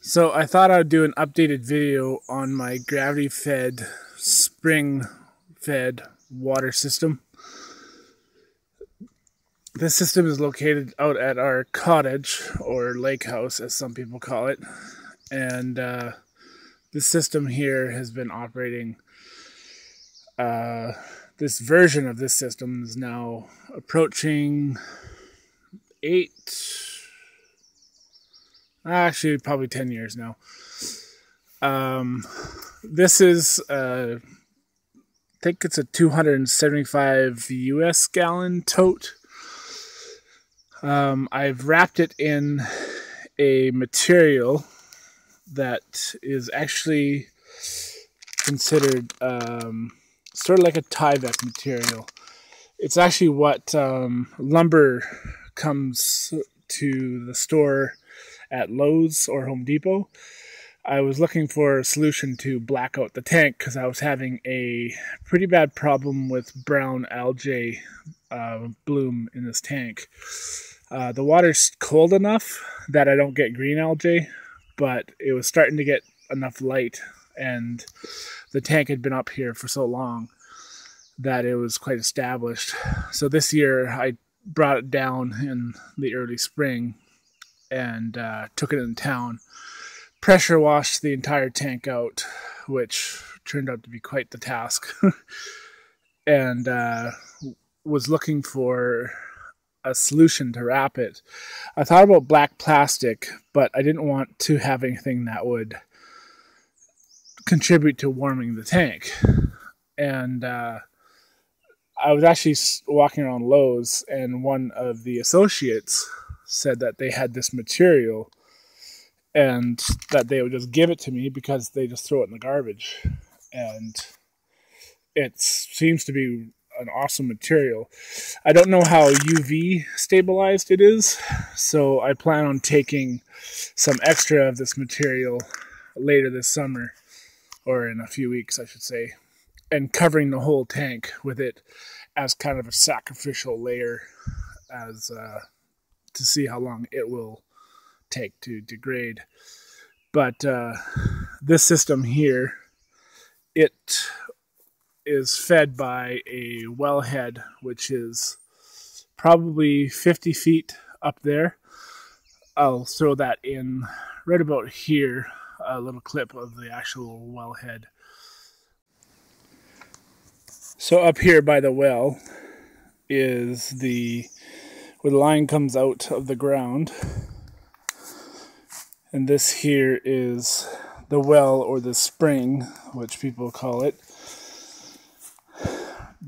So I thought I'd do an updated video on my gravity-fed, spring-fed water system. This system is located out at our cottage, or lake house as some people call it. And this system here has been operating. This version of this system is now approaching probably 10 years now. This is, I think it's a 275 US gallon tote. I've wrapped it in a material that is actually considered sort of like a Tyvek material. It's actually what lumber comes to the store at Lowe's or Home Depot. I was looking for a solution to black out the tank because I was having a pretty bad problem with brown algae bloom in this tank. The water's cold enough that I don't get green algae, but it was starting to get enough light, and the tank had been up here for so long that it was quite established. So this year I brought it down in the early spring and took it in town. Pressure washed the entire tank out, which turned out to be quite the task. And was looking for a solution to wrap it. I thought about black plastic, but I didn't want to have anything that would contribute to warming the tank. And I was actually walking around Lowe's, and one of the associates said that they had this material and that they would just give it to me because they just throw it in the garbage. And it seems to be an awesome material. I don't know how UV stabilized it is, so I plan on taking some extra of this material later this summer, or in a few weeks I should say, and covering the whole tank with it as kind of a sacrificial layer as to see how long it will take to degrade. But this system here, it is fed by a wellhead, which is probably 50 feet up there. I'll throw that in right about here, a little clip of the actual wellhead. So up here by the well is where the line comes out of the ground. And this here is the well, or the spring, which people call it.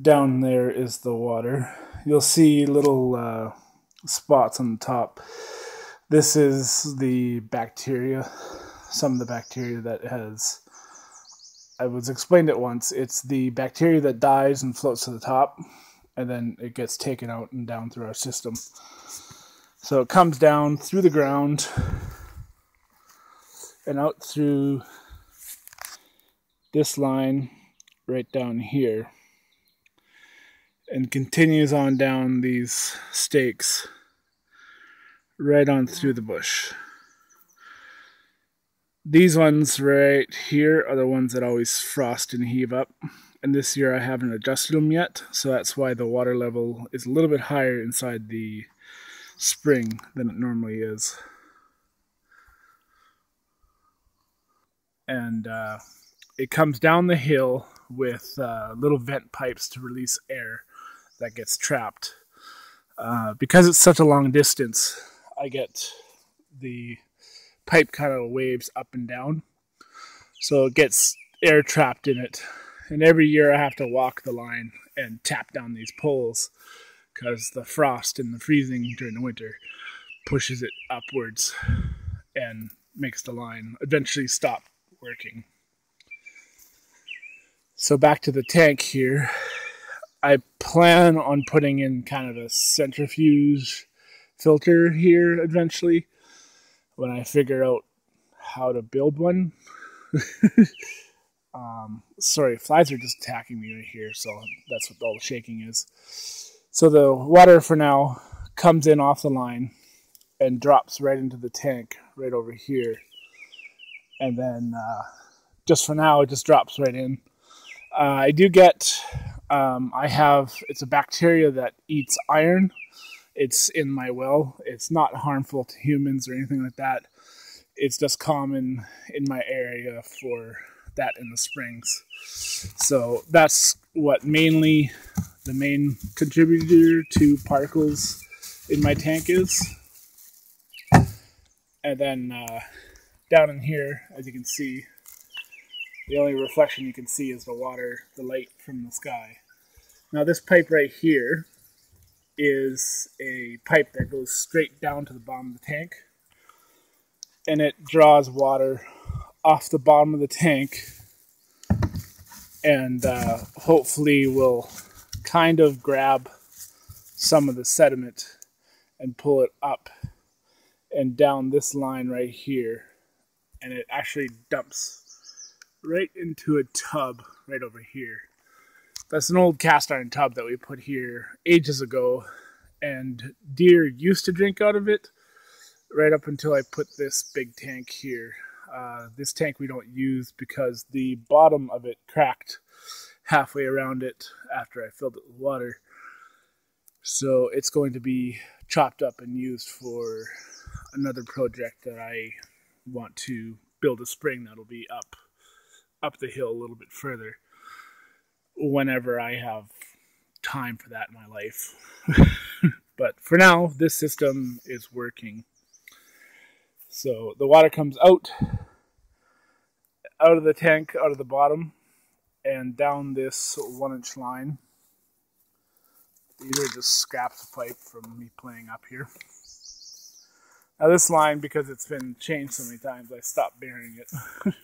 Down there is the water. You'll see little spots on the top. This is the bacteria, some of the bacteria that has, I was explained it once, it's the bacteria that dies and floats to the top, and then it gets taken out and down through our system. So it comes down through the ground and out through this line right down here, and continues on down these stakes right on through the bush. These ones right here are the ones that always frost and heave up, and this year I haven't adjusted them yet, so that's why the water level is a little bit higher inside the spring than it normally is. And it comes down the hill with little vent pipes to release air that gets trapped. Because it's such a long distance, I get the pipe kind of waves up and down, so it gets air trapped in it. And every year I have to walk the line and tap down these poles because the frost and the freezing during the winter pushes it upwards and makes the line eventually stop working. So back to the tank here. I plan on putting in kind of a centrifuge filter here eventually when I figure out how to build one. Sorry, flies are just attacking me right here, so that's what all the shaking is. So the water for now comes in off the line and drops right into the tank right over here. And then just for now, it just drops right in. I do get, it's a bacteria that eats iron. It's in my well. It's not harmful to humans or anything like that. It's just common in my area for that in the springs. So that's what mainly the main contributor to particles in my tank is. And then down in here, as you can see, the only reflection you can see is the water, the light from the sky. Now this pipe right here is a pipe that goes straight down to the bottom of the tank, and it draws water off the bottom of the tank and hopefully will kind of grab some of the sediment and pull it up and down this line right here, and it actually dumps right into a tub right over here. That's an old cast iron tub that we put here ages ago, and deer used to drink out of it right up until I put this big tank here. This tank we don't use because the bottom of it cracked halfway around it after I filled it with water. So it's going to be chopped up and used for another project that I want to build a spring that'll be up the hill a little bit further whenever I have time for that in my life. But for now, this system is working. So the water comes out of the tank, out of the bottom, and down this 1-inch line. These are just scraps of pipe from me playing up here. Now this line, because it's been changed so many times, I stopped burying it.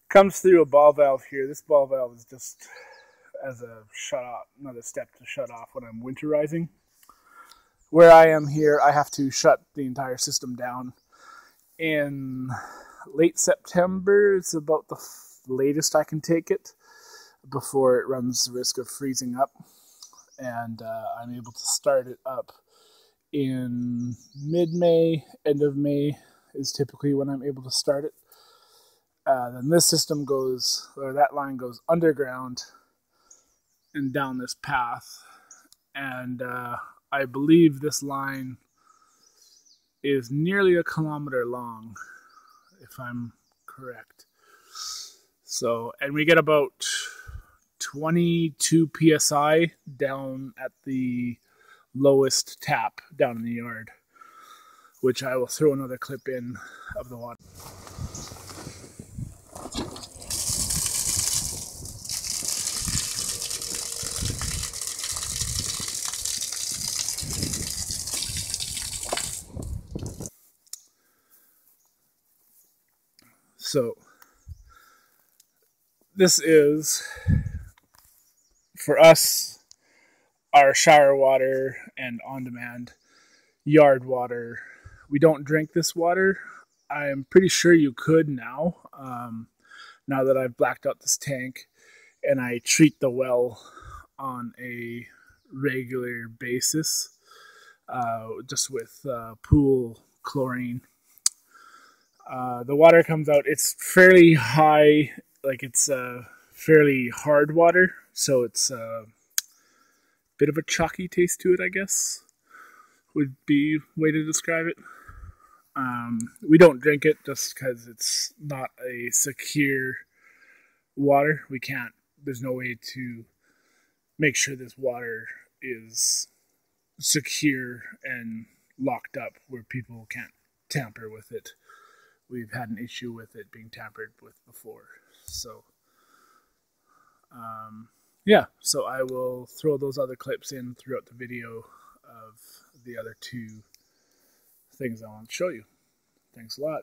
Comes through a ball valve here. This ball valve is just as a shut off, another step to shut off when I'm winterizing. Where I am here, I have to shut the entire system down in late September. It's about the latest I can take it before it runs the risk of freezing up. And I'm able to start it up in mid-May, end of May is typically when I'm able to start it. Then this system goes, or that line goes underground and down this path. And I believe this line is nearly 1 kilometer long, if I'm correct. So, and we get about 22 psi down at the lowest tap down in the yard, which I will throw another clip in of the water. So this is, for us, our shower water and on-demand yard water. We don't drink this water. I'm pretty sure you could now, now that I've blacked out this tank and I treat the well on a regular basis, just with pool chlorine. The water comes out, it's fairly high, like it's fairly hard water, so it's a bit of a chalky taste to it, I guess, would be a way to describe it. We don't drink it just because it's not a secure water. We can't, there's no way to make sure this water is secure and locked up where people can't tamper with it. We've had an issue with it being tampered with before. So, yeah, so I will throw those other clips in throughout the video of the other two things I want to show you. Thanks a lot.